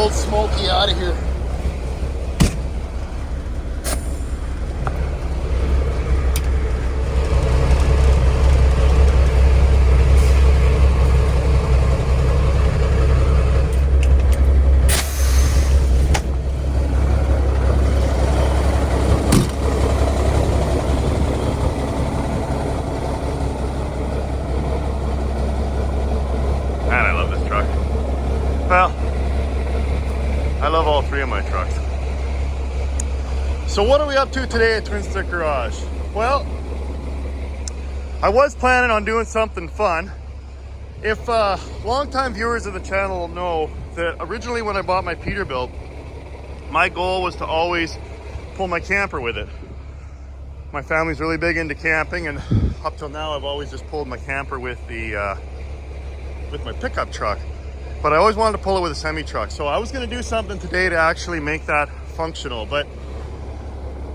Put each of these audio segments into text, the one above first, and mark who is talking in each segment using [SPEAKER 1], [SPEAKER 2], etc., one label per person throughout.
[SPEAKER 1] old Smokey out of here.
[SPEAKER 2] Man, I love this truck. Well, I love all three of my trucks. So what are we up to today at TwinStick Garage? Well, I was planning on doing something fun. If longtime viewers of the channel will know that originally when I bought my Peterbilt, my goal was to always pull my camper with it. My family's really big into camping, and up till now I've always just pulled my camper with the with my pickup truck. But I always wanted to pull it with a semi truck. So I was gonna do something today to actually make that functional. But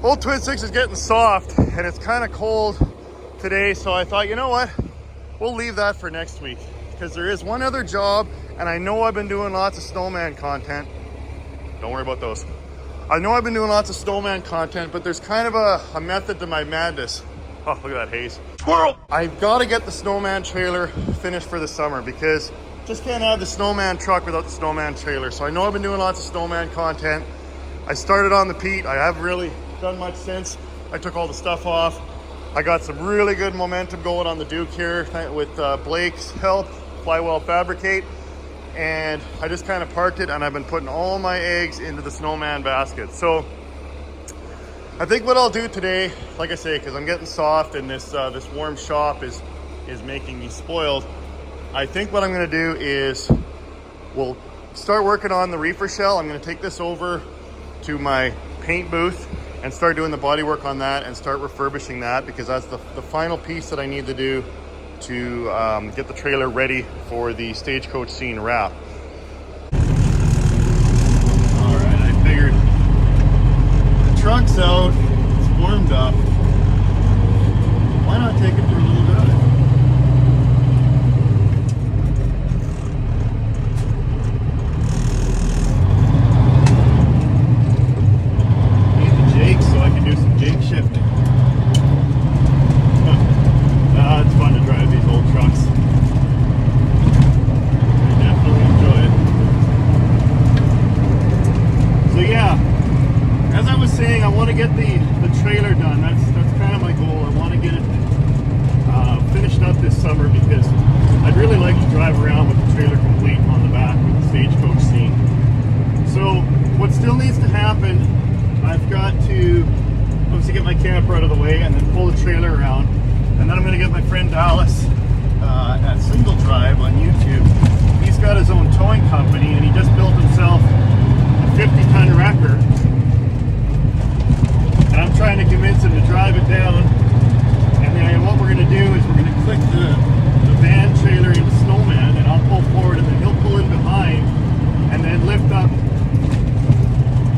[SPEAKER 2] old TwinSticks is getting soft and it's kind of cold today. So I thought, you know what? We'll leave that for next week, because there is one other job, and I know I've been doing lots of snowman content. Don't worry about those. I know I've been doing lots of snowman content, but there's kind of a method to my madness. Oh, look at that haze. Squirrel! I've got to get the snowman trailer finished for the summer, because just can't have the snowman truck without the snowman trailer. So I know I've been doing lots of snowman content. I started on the Pete. I haven't really done much since. I took all the stuff off. I got some really good momentum going on the Duke here with Blake's help, Flywell Fabricate. And I just kind of parked it, and I've been putting all my eggs into the snowman basket. So I think what I'll do today, like I say, because I'm getting soft and this warm shop is making me spoiled, I think what I'm going to do is we'll start working on the reefer shell. I'm going to take this over to my paint booth and start doing the body work on that and start refurbishing that, because that's the final piece that I need to do to get the trailer ready for the stagecoach scene wrap. All right, I figured the truck's out, it's warmed up. Why not take it for a little drive? Need the Jake so I can do some Jake shifting. It's fun to drive these old trucks. I definitely enjoy it. So yeah, as I was saying, I want to get the trailer done. That's kind of my goal. I want to get it finished up this summer, because I'd really like to drive around with the trailer complete on the back with the stagecoach scene. So what still needs to happen, I've got to obviously get my camper out of the way and then pull the trailer around. And then I'm going to get my friend Dallas at Single Drive on YouTube. He's got his own towing company, and he just built himself a 50-ton wrecker. And I'm trying to convince him to drive it down. And then what we're going to do is we're going to click the van trailer into Snowman, and I'll pull forward, and then he'll pull in behind, and then lift up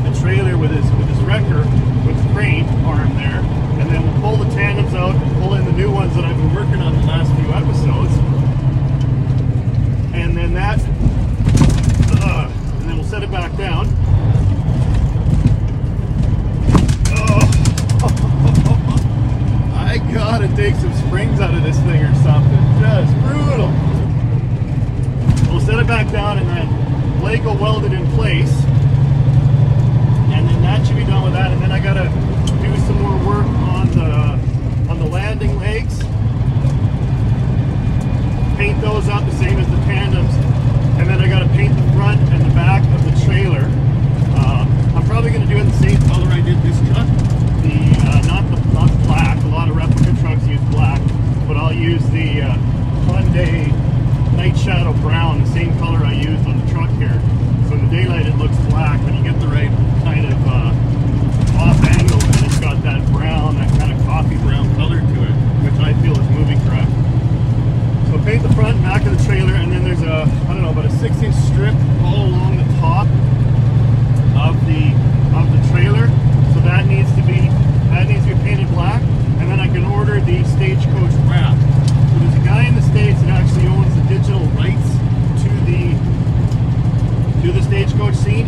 [SPEAKER 2] the trailer with his wrecker with the crane arm there. And then we'll pull the tandems out and pull in the new ones that I've been working on the last few episodes. And then and then we'll set it back down. Oh, I gotta take some springs out of this thing or something. Just brutal. We'll set it back down, and then Blake will weld it in place. And then that should be done with that. And then I gotta do some more work on the landing legs. Paint those up the same as the tandems, and then I got to paint the front and the back of the trailer. I'm probably going to do it the same color I did this truck. Not the black. A lot of replica trucks use black, but I'll use the Hyundai Night Shadow Brown, the same color I used on the truck here. So in the daylight it looks black, but you get the right kind of off angle, and it's got that brown, that kind of coffee brown color to it, which I feel is movie correct. So paint the front and back of the trailer, and then there's about a 6-inch strip all along the top of the trailer. So that needs to be painted black, and then I can order the stagecoach wrap. So there's a guy in the States that actually owns the digital rights to the stagecoach scene,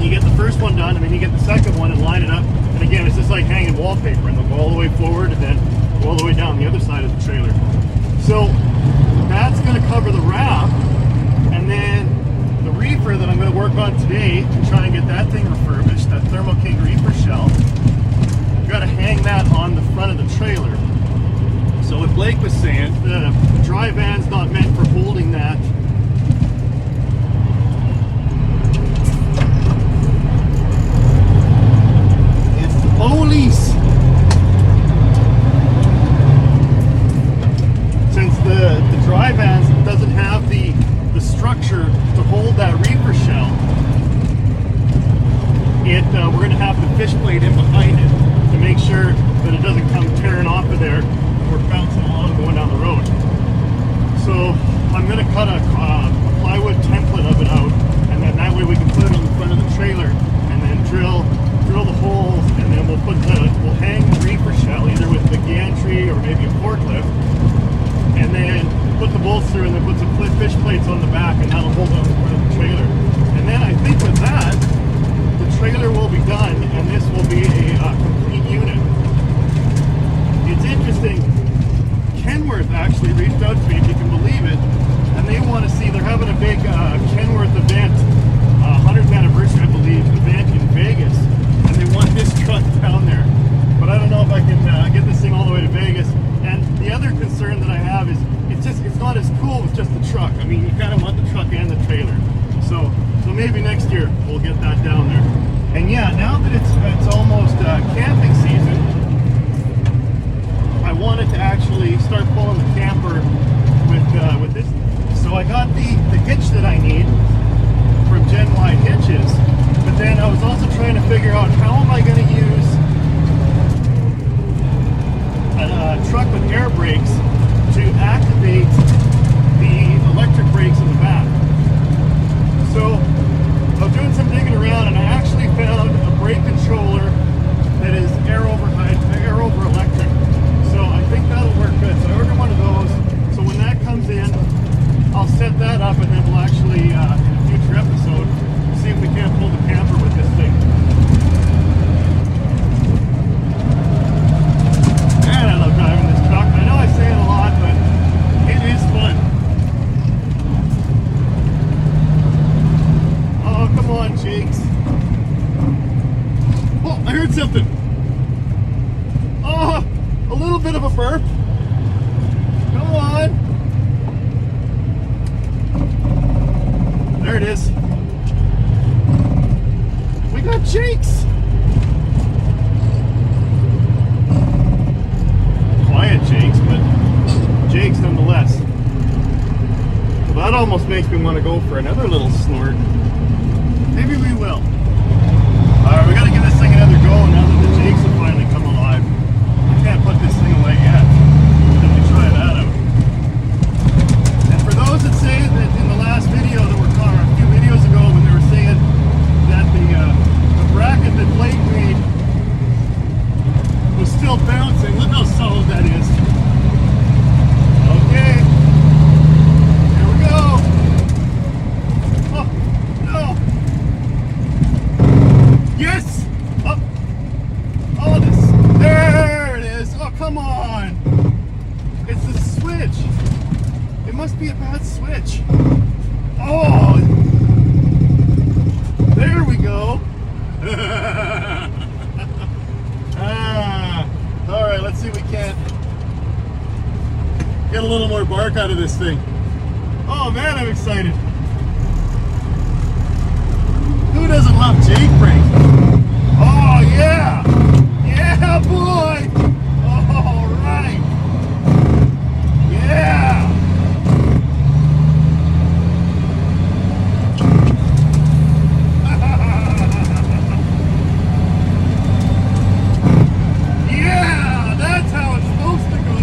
[SPEAKER 1] you get the first one done, and then you get the second one and line it up. And again, it's just like hanging wallpaper, and they'll go all the way forward and then go all the way down the other side of the trailer. So that's going to cover the wrap, and then the reefer that I'm going to work on today to try and get that thing refurbished, that Thermo King reefer shell. I've got to hang that on the front of the trailer. So what Blake was saying, the dry van's not meant for holding that. It's the police. Since the dry vans doesn't have the structure to hold that reefer shell, we're going to have the fish plate in behind it to make sure that it doesn't come tearing off of there or bouncing along going down the road. So I'm going to cut a plywood template of it out, and then that way we can put it on the front of the trailer, and then drill the holes, and then we'll hang the reefer shell either with the gantry or maybe a forklift, and then put the bolts through, and then put some fish plates on the back, and that'll hold on the front of the trailer. And then I think with that, the trailer will be done, and this will be a complete unit. It's interesting. Kenworth actually reached out to me, if you can believe it, and they want to see, they're having a big Kenworth event, 100th anniversary, I believe, event in Vegas, and they want this truck down there. But I don't know if I can get this thing all the way to Vegas. And the other concern that I have is it's not as cool with just the truck. I mean, you kind of want the truck and the trailer. So maybe next year we'll get that down there. And yeah, now that it's almost camping season, I wanted to actually start pulling the camper with this. So I got the hitch that I need from Gen Y Hitches, but then I was also trying to figure out how am I going to use a truck with air brakes to activate the electric brakes in the back. So I was doing some digging around, and I actually found a brake controller that is air over electric. So I think that'll work good. So I ordered one of those. So when that comes in, I'll set that up, and then we'll actually, in a future episode, see if we can't pull the camper with this thing. Man, I love driving this truck. I know I say it a lot, but it is fun. Oh, come on, Jakes. Oh, I heard something. Oh, a little bit of a burp. Come on. There it is. We got Jakes. Quiet Jakes, but Jakes nonetheless. Well, that almost makes me want to go for another little snort. Maybe we will. Alright, we gotta give this thing another go now that the Jakes have finally come alive. I can't put this thing away yet. Let me try that out. And for those that say that in the last video that we're talking, a few videos ago, when they were saying that the bracket that Blake made was still bouncing, look how solid that is. Okay. Here we go. Oh, no. Yes! Up. Oh, there it is. Oh, come on. It's the switch. It must be a bad switch. Oh, there we go. All right, let's see if we can't get a little more bark out of this thing. Oh man, I'm excited. Who doesn't love Jake brakes? Oh yeah, yeah boy. All right, yeah. Yeah, that's how it's supposed to go.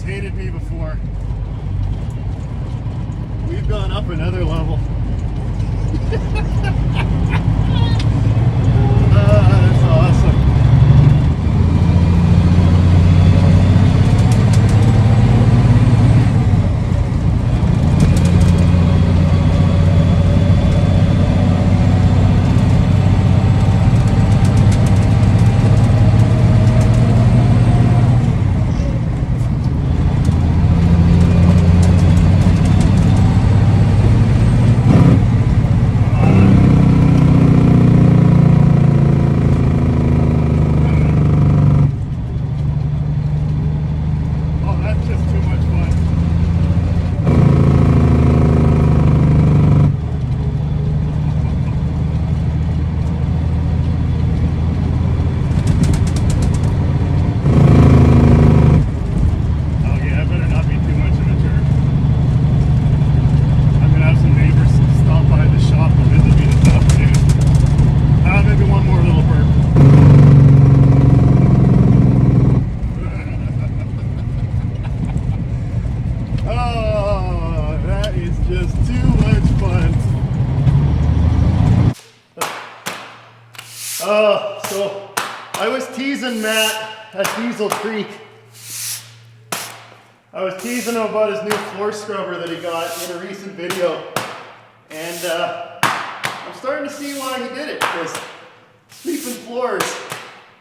[SPEAKER 1] has hated me before. We've gone up another level. That's awesome. So I was teasing Matt at Diesel Creek. I was teasing him about his new floor scrubber that he got in a recent video. And I'm starting to see why he did it, because sweeping floors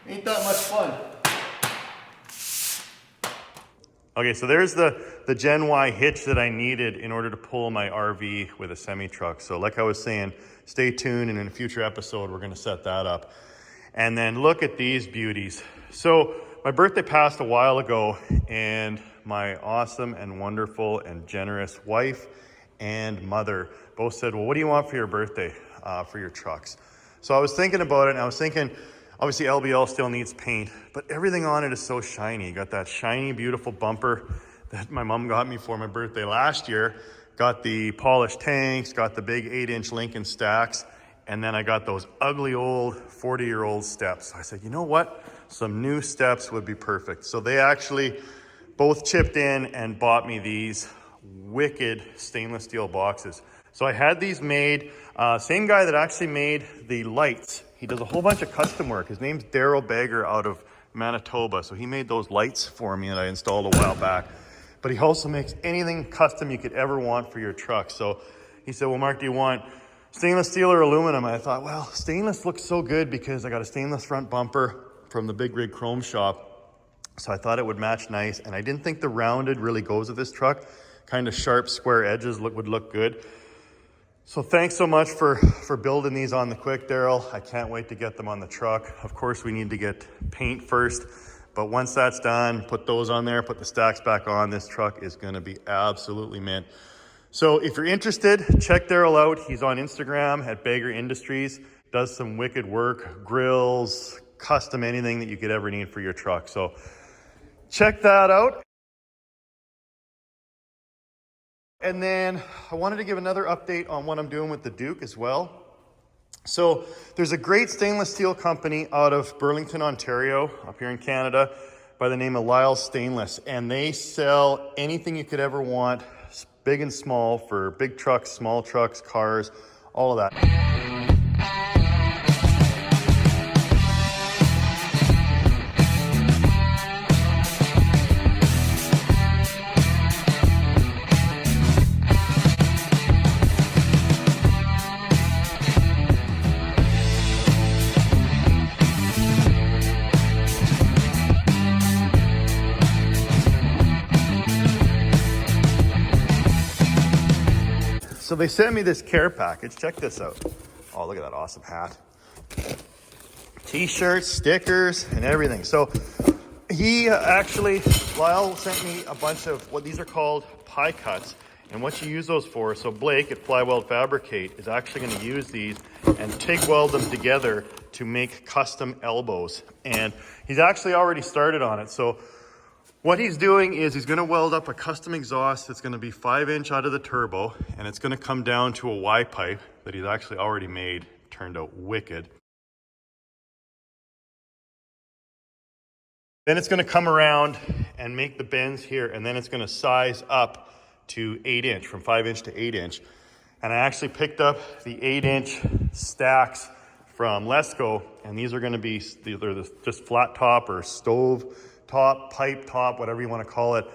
[SPEAKER 1] ain't that much fun.
[SPEAKER 2] Okay, so there's the Gen Y hitch that I needed in order to pull my RV with a semi-truck. So like I was saying, stay tuned, and in a future episode, we're gonna set that up. And then look at these beauties. So my birthday passed a while ago, and my awesome and wonderful and generous wife and mother both said, well, what do you want for your birthday for your trucks? So I was thinking about it, and I was thinking, obviously LBL still needs paint, but everything on it is so shiny. You got that shiny, beautiful bumper that my mom got me for my birthday last year. Got the polished tanks, got the big 8-inch Lincoln stacks, and then I got those ugly old 40-year-old steps. I said, you know what? Some new steps would be perfect. So they actually both chipped in and bought me these wicked stainless steel boxes. So I had these made, same guy that actually made the lights. He does a whole bunch of custom work. His name's Daryl Bagger out of Manitoba. So he made those lights for me that I installed a while back. But he also makes anything custom you could ever want for your truck. So he said, well, Mark, do you want stainless steel or aluminum? And I thought, well, stainless looks so good because I got a stainless front bumper from the Big Rig Chrome shop. So I thought it would match nice. And I didn't think the rounded really goes with this truck. Kind of sharp square edges would look good. So thanks so much for building these on the quick, Daryl. I can't wait to get them on the truck. Of course, we need to get paint first. But once that's done, put those on there, put the stacks back on. This truck is going to be absolutely mint. So if you're interested, check Daryl out. He's on Instagram at Bagger Industries. Does some wicked work, grills, custom anything that you could ever need for your truck. So check that out. And then I wanted to give another update on what I'm doing with the Duke as well. So there's a great stainless steel company out of Burlington, Ontario, up here in Canada, by the name of Lyle Stainless. And they sell anything you could ever want, big and small, for big trucks, small trucks, cars, all of that. So they sent me this care package. Check this out. Oh, look at that awesome hat. T-shirts, stickers, and everything. So he actually, Lyle sent me a bunch of what these are called pie cuts. And what you use those for, so Blake at Flyweld Fabricate is actually going to use these and TIG weld them together to make custom elbows. And he's actually already started on it. So what he's doing is he's going to weld up a custom exhaust that's going to be 5-inch out of the turbo, and it's going to come down to a Y pipe that he's actually already made. Turned out wicked. Then it's gonna come around and make the bends here, and then it's gonna size up to 8-inch, from 5-inch to 8-inch. And I actually picked up the 8-inch stacks from Lesco, and these are gonna be either just flat top or stove top, pipe top, whatever you wanna call it.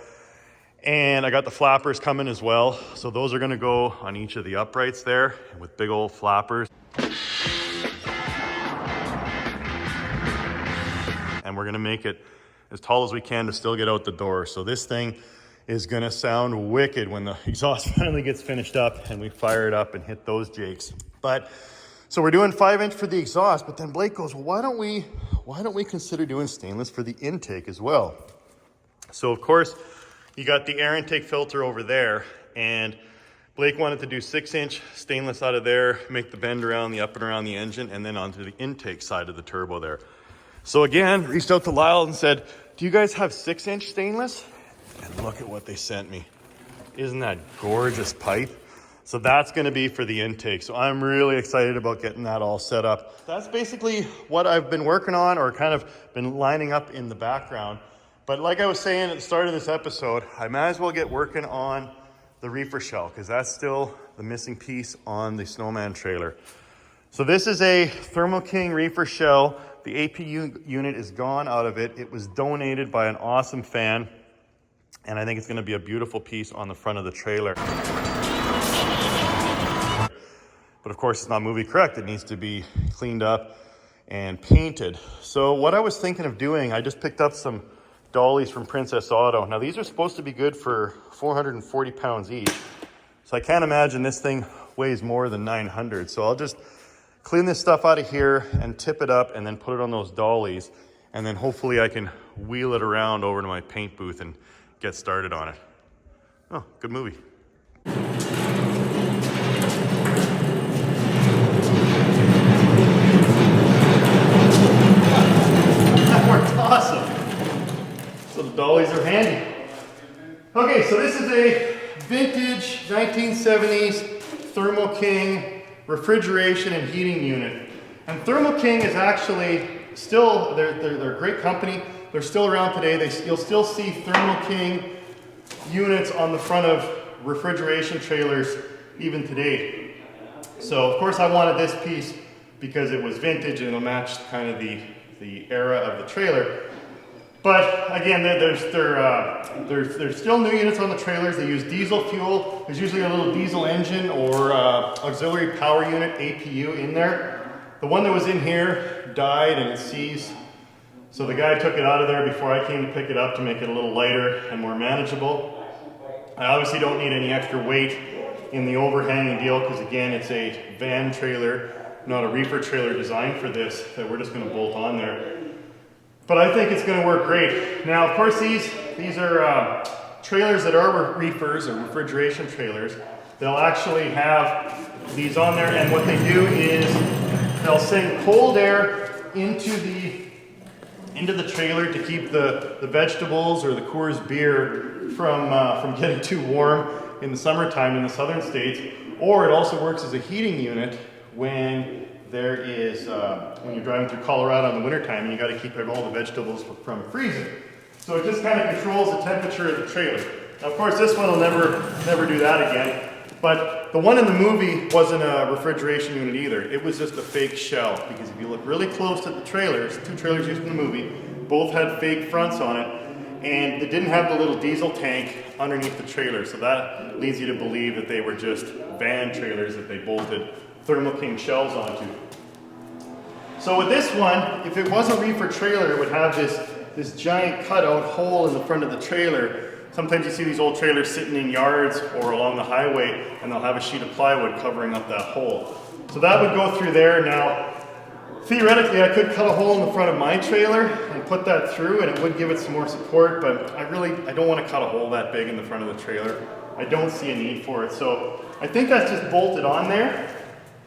[SPEAKER 2] And I got the flappers coming as well. So those are gonna go on each of the uprights there with big old flappers. And we're gonna make it as tall as we can to still get out the door. So this thing is gonna sound wicked when the exhaust finally gets finished up and we fire it up and hit those jakes. But so we're doing 5-inch for the exhaust, but then Blake goes, well, why don't we consider doing stainless for the intake as well? So of course, you got the air intake filter over there, and Blake wanted to do 6-inch stainless out of there, make the bend around the up and around the engine, and then onto the intake side of the turbo there. So again, reached out to Lyle and said, do you guys have 6-inch stainless? And look at what they sent me. Isn't that gorgeous pipe? So that's gonna be for the intake. So I'm really excited about getting that all set up. That's basically what I've been working on, or kind of been lining up in the background. But like I was saying at the start of this episode, I might as well get working on the reefer shell, because that's still the missing piece on the Snowman trailer. So this is a Thermo King reefer shell. The APU unit is gone out of it. It was donated by an awesome fan, and I think it's gonna be a beautiful piece on the front of the trailer. But of course, it's not movie correct. It needs to be cleaned up and painted. So what I was thinking of doing, I just picked up some dollies from Princess Auto. Now these are supposed to be good for 440 pounds each. So I can't imagine this thing weighs more than 900. So I'll just clean this stuff out of here and tip it up and then put it on those dollies. And then hopefully I can wheel it around over to my paint booth and get started on it. Oh, good movie. That worked awesome. So the dollies are handy. Okay, so this is a vintage 1970s Thermo King refrigeration and heating unit. And Thermo King is actually still, they're a great company. They're still around today. You'll still see Thermo King units on the front of refrigeration trailers even today. So of course I wanted this piece because it was vintage and it'll match kind of the era of the trailer. But again, there's still new units on the trailers. They use diesel fuel. There's usually a little diesel engine or auxiliary power unit, APU, in there. The one that was in here died and it seized. So the guy took it out of there before I came to pick it up to make it a little lighter and more manageable. I obviously don't need any extra weight in the overhanging deal because again, it's a van trailer, not a reefer trailer designed for this that we're just going to bolt on there. But I think it's going to work great. Now, of course, these are trailers that are reefers or refrigeration trailers. They'll actually have these on there, and what they do is they'll send cold air into the trailer to keep the vegetables or the Coors beer from getting too warm in the summertime in the southern states. Or it also works as a heating unit when there is, when you're driving through Colorado in the wintertime and you got to keep all the vegetables from freezing. So it just kind of controls the temperature of the trailer. Now, of course, this one will never do that again. But the one in the movie wasn't a refrigeration unit either. It was just a fake shell, because if you look really close at the trailers, 2 trailers used in the movie, both had fake fronts on it, and they didn't have the little diesel tank underneath the trailer. So that leads you to believe that they were just van trailers that they bolted Thermo King shells onto. So with this one, if it was a reefer trailer, it would have this giant cutout hole in the front of the trailer. Sometimes you see these old trailers sitting in yards or along the highway, and they'll have a sheet of plywood covering up that hole. So that would go through there. Now, theoretically, I could cut a hole in the front of my trailer and put that through, and it would give it some more support, but I don't want to cut a hole that big in the front of the trailer. I don't see a need for it. So I think that's just bolted on there.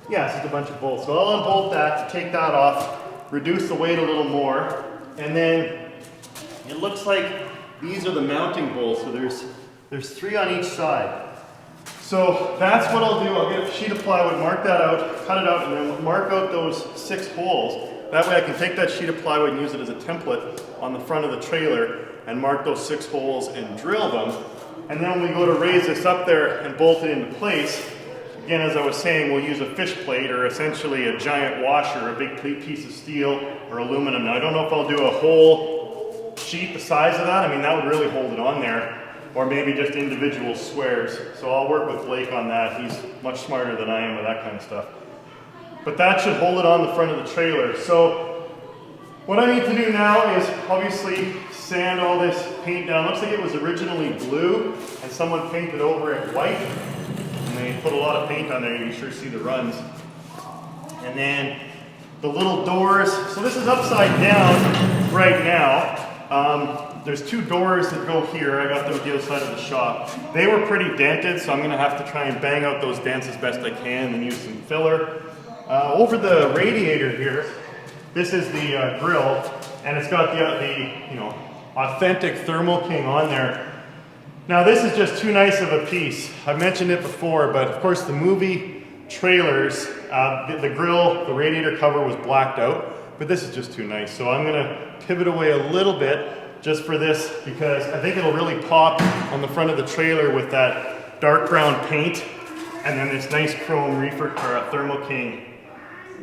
[SPEAKER 2] Yeah, it's just a bunch of bolts. So I'll unbolt that, take that off, reduce the weight a little more, and then it looks like these are the mounting bolts. So there's 3 on each side. So that's what I'll do. I'll get a sheet of plywood, mark that out, cut it out, and then mark out those 6 holes.
[SPEAKER 1] That way I can take that sheet of plywood and use it as a template on the front of the trailer and mark those 6 holes and drill them. And then when we go to raise this up there and bolt it into place, again, as I was saying, we'll use a fish plate or essentially a giant washer, a big piece of steel or aluminum. Now I don't know if I'll do a whole sheet the size of that. I mean, that would really hold it on there. Or maybe just individual squares. So I'll work with Blake on that. He's much smarter than I am with that kind of stuff. But that should hold it on the front of the trailer. So what I need to do now is obviously sand all this paint down. Looks like it was originally blue and someone painted over it white. And they put a lot of paint on there. You can sure see the runs. And then the little doors. So this is upside down right now. There's 2 doors that go here. I got them at the other side of the shop. They were pretty dented, so I'm going to have to try and bang out those dents as best I can and use some filler. Over the radiator here, this is the grill, and it's got the authentic Thermo King on there. Now this is just too nice of a piece. I've mentioned it before, but of course the movie trailers, the grill, the radiator cover was blacked out, but this is just too nice. So I'm going to pivot away a little bit just for this, because I think it'll really pop on the front of the trailer with that dark brown paint and then this nice chrome reefer or Thermo King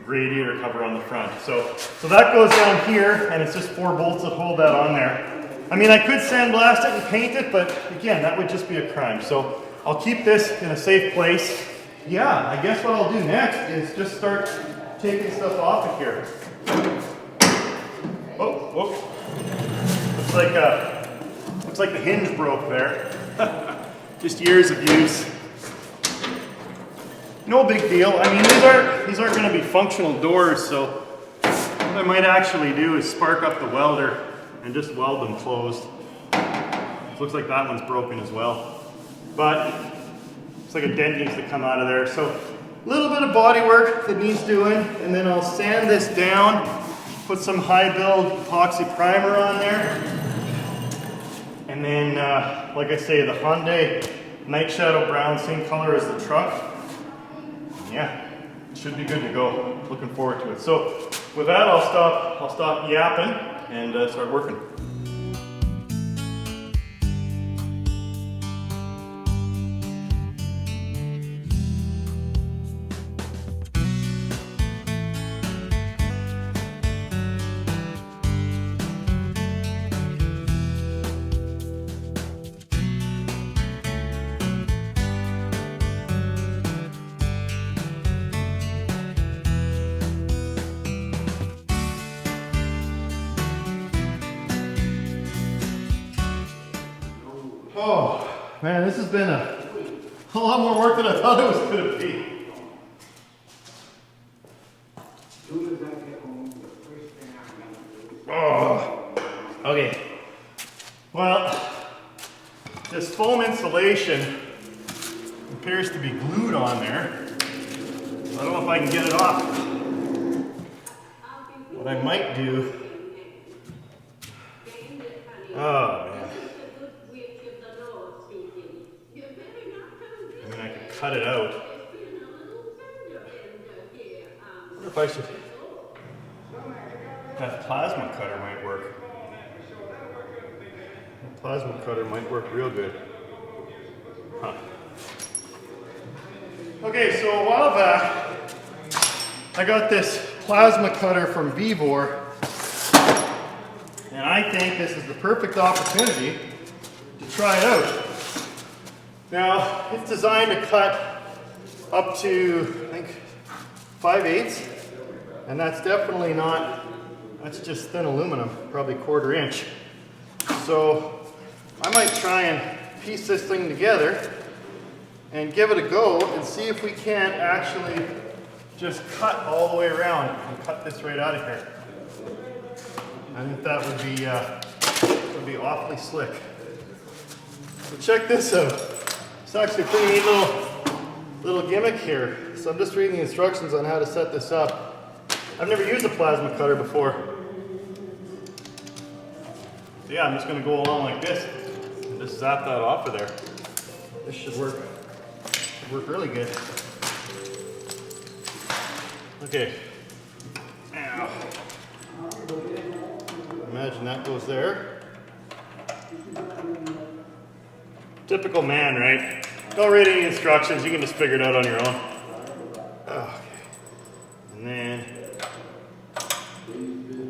[SPEAKER 1] radiator cover on the front. So that goes down here, and it's just 4 bolts that hold that on there. I mean, I could sandblast it and paint it, but again, that would just be a crime. So I'll keep this in a safe place. Yeah, I guess what I'll do next is just start taking stuff off of here. Whoa. Looks like the hinge broke there. Just years of use. No big deal. I mean, these aren't going to be functional doors, so what I might actually do is spark up the welder and just weld them closed. Looks like that one's broken as well. But looks like a dent needs to come out of there. So a little bit of body work that needs doing, and then I'll sand this down, put some high build epoxy primer on there. And then, like I say, the Hyundai Night Shadow Brown, same color as the truck. Yeah, it should be good to go. Looking forward to it. So with that, I'll stop yapping and start working. Oh, man, this has been a lot more work than I thought it was going to be. Oh, okay. Well, this foam insulation appears to be glued on there. I don't know if I can get it off. What I might do... Oh, man. I mean, I could cut it out. I wonder if I should... That plasma cutter might work. That plasma cutter might work real good. Huh. Okay, so a while back, I got this plasma cutter from Vivor, and I think this is the perfect opportunity to try it out. Now, it's designed to cut up to, I think, 5/8, and that's definitely not, that's just thin aluminum, probably 1/4 inch. So I might try and piece this thing together and give it a go and see if we can't actually just cut all the way around and cut this right out of here. I think that would be awfully slick. So check this out. It's actually a pretty neat little gimmick here. So I'm just reading the instructions on how to set this up. I've never used a plasma cutter before. So yeah, I'm just going to go along like this and just zap that off of there. This should work really good. Okay. Now, imagine that goes there. Typical man, right? Don't read any instructions, you can just figure it out on your own. Okay. And then,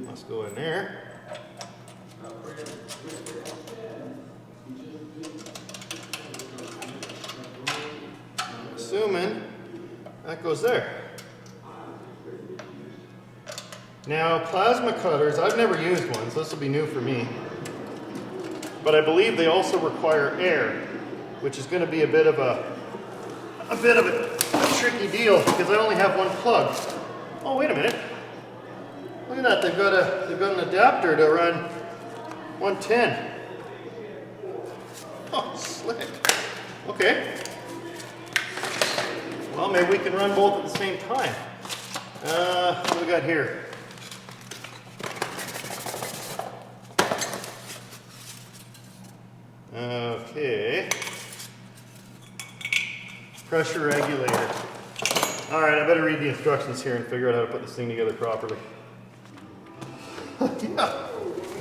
[SPEAKER 1] must go in there. I'm assuming that goes there. Now, plasma cutters, I've never used one, so this will be new for me. But I believe they also require air, which is going to be a bit of a tricky deal because I only have one plug. Oh, wait a minute. Look at that, they've got an adapter to run 110. Oh, slick. Okay. Well, maybe we can run both at the same time. What do we got here? Okay. Pressure regulator. All right, I better read the instructions here and figure out how to put this thing together properly. Yeah.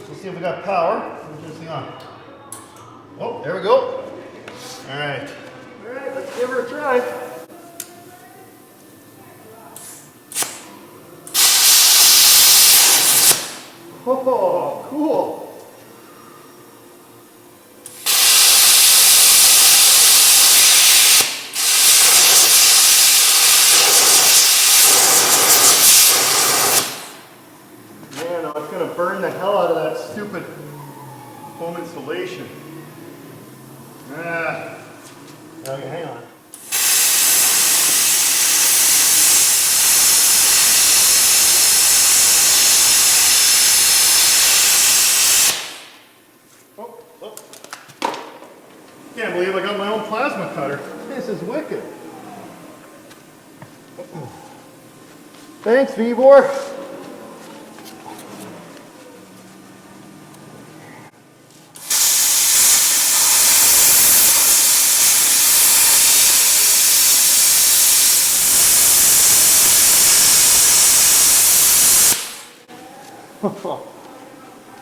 [SPEAKER 1] Let's see if we got power. Turn this thing on. Oh, there we go. All right. All right, let's give her a try. Oh, cool. Man, it's going to burn the hell out of that stupid foam insulation. Okay, hang on. Oh. Can't believe I got my own plasma cutter. This is wicked. Thanks, Vibor.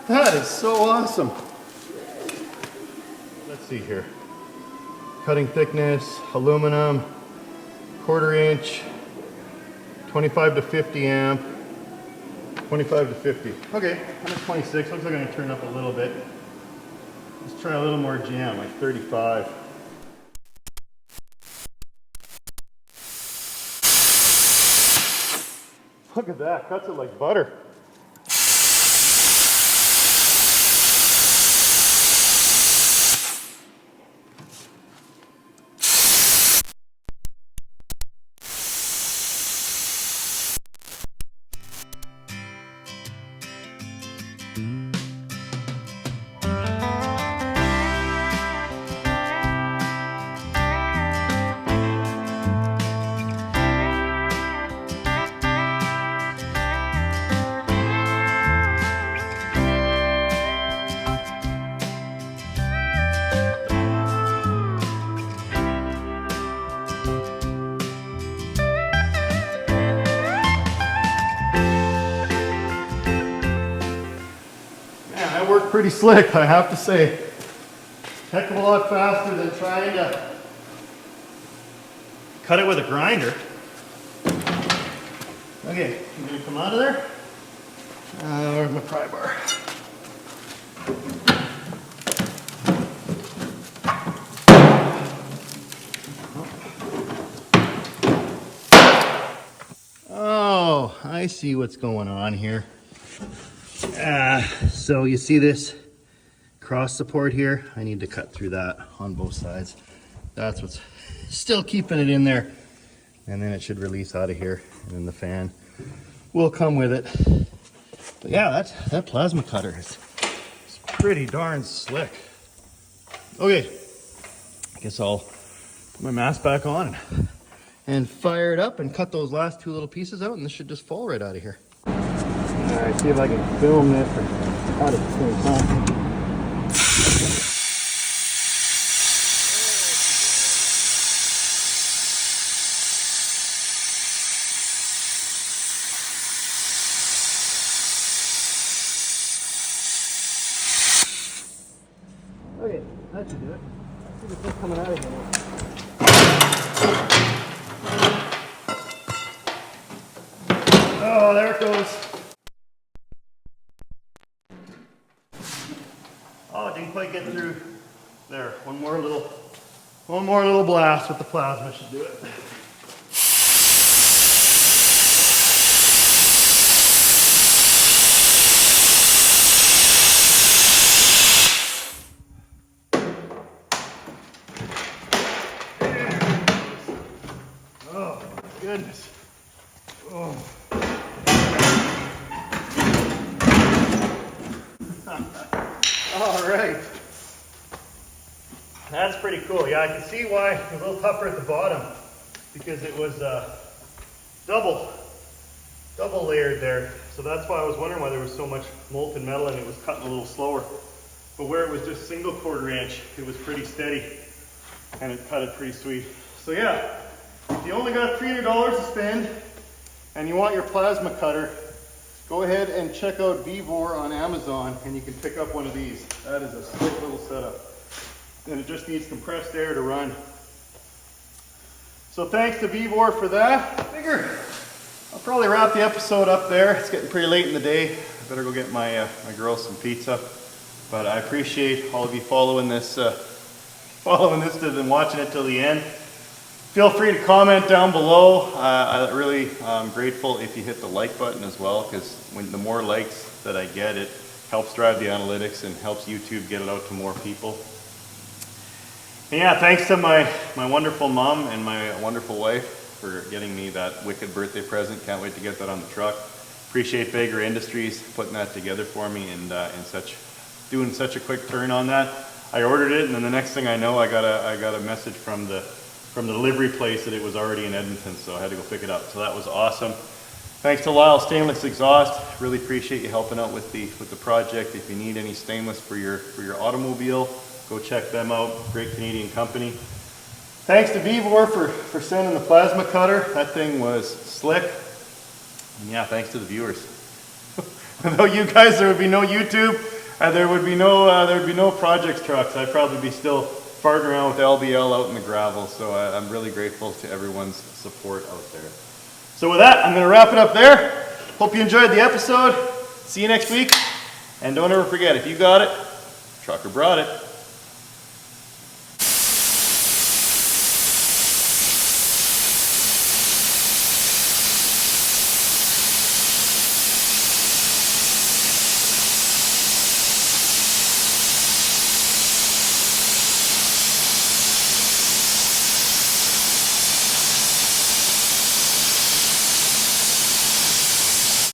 [SPEAKER 1] That is so awesome. Let's see here. Cutting thickness, aluminum, 1/4 inch, 25 to 50 amp, 25 to 50. Okay, I'm at 26. Looks like I'm gonna turn up a little bit. Let's try a little more jam, like 35. Look at that, cuts it like butter. That worked pretty slick, I have to say. Heck of a lot faster than trying to cut it with a grinder. Okay, I'm gonna come out of there. Where's my pry bar? Oh, I see what's going on here. So you see this cross support here? I need to cut through that on both sides. That's what's still keeping it in there. And then it should release out of here. And then the fan will come with it. But yeah, that plasma cutter is pretty darn slick. Okay, I guess I'll put my mask back on and fire it up and cut those last two little pieces out, and this should just fall right out of here. Alright, see if I can film this or cut at the same time.
[SPEAKER 3] That should do it. See the thing coming out of here.
[SPEAKER 1] Oh, there it goes. Oh, it didn't quite get through there. One more little blast with the plasma should do it. Oh, my goodness. Oh. All right. That's pretty cool. Yeah, I can see why it was a little tougher at the bottom because it was double layered there. So that's why I was wondering why there was so much molten metal and it was cutting a little slower. But where it was just single 1/4 inch, it was pretty steady and it cut it pretty sweet. So yeah, if you only got $300 to spend and you want your plasma cutter, go ahead and check out Vevor on Amazon and you can pick up one of these. That is a slick little setup. And it just needs compressed air to run. So thanks to Vevor for that. I figure I'll probably wrap the episode up there. It's getting pretty late in the day. I better go get my girls some pizza. But I appreciate all of you following this and watching it till the end. Feel free to comment down below. I'm really grateful if you hit the like button as well, because the more likes that I get, it helps drive the analytics and helps YouTube get it out to more people. And yeah, thanks to my wonderful mom and my wonderful wife for getting me that wicked birthday present. Can't wait to get that on the truck. Appreciate Baker Industries putting that together for me and doing such a quick turn on that. I ordered it, and then the next thing I know, I got a message from the delivery place that it was already in Edmonton, so I had to go pick it up. So that was awesome. Thanks to Lyle Stainless Exhaust. Really appreciate you helping out with the project. If you need any stainless for your automobile, go check them out. Great Canadian company. Thanks to Vevor for sending the plasma cutter. That thing was slick. And yeah, thanks to the viewers. Without you guys, there would be no YouTube. There would be no projects trucks. I'd probably be still farting around with LBL out in the gravel. So I'm really grateful to everyone's support out there. So with that, I'm going to wrap it up there. Hope you enjoyed the episode. See you next week. And don't ever forget, if you got it, trucker brought it.